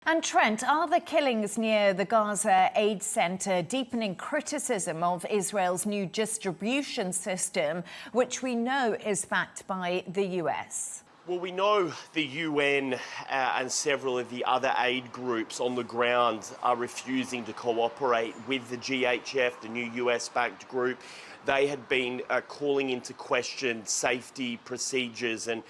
And Trent, are the killings near the Gaza aid centre deepening criticism of Israel's new distribution system, which we know is backed by the US? Well, we know the UN and several of the other aid groups on the ground are refusing to cooperate with the GHF, the new US-backed group. They had been calling into question safety procedures and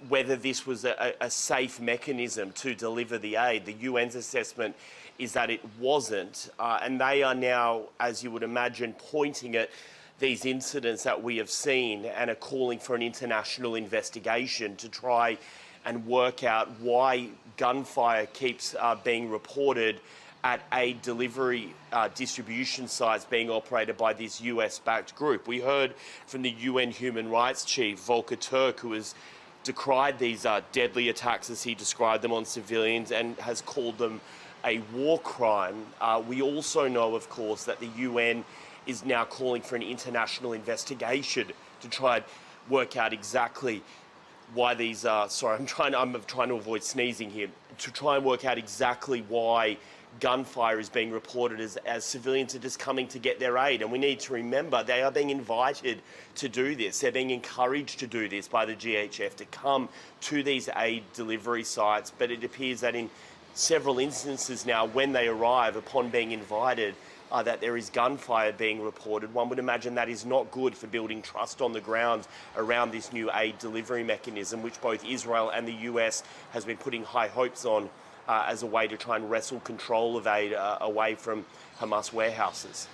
whether this was a safe mechanism to deliver the aid. The UN's assessment is that it wasn't, and they are now, as you would imagine, pointing at these incidents that we have seen and are calling for an international investigation to try and work out why gunfire keeps being reported at aid delivery distribution sites being operated by this US-backed group. We heard from the UN Human Rights Chief, Volker Turk, who has decried these deadly attacks, as he described them, on civilians and has called them a war crime. We also know, of course, that the UN is now calling for an international investigation to try and work out exactly why these I'm trying to avoid sneezing here, to try and work out exactly why gunfire is being reported as civilians are just coming to get their aid. And we need to remember they are being invited to do this. They're being encouraged to do this by the GHF, to come to these aid delivery sites. But it appears that in several instances now, when they arrive, upon being invited, that there is gunfire being reported. One would imagine that is not good for building trust on the ground around this new aid delivery mechanism, which both Israel and the US has been putting high hopes on as a way to try and wrestle control of aid away from Hamas warehouses.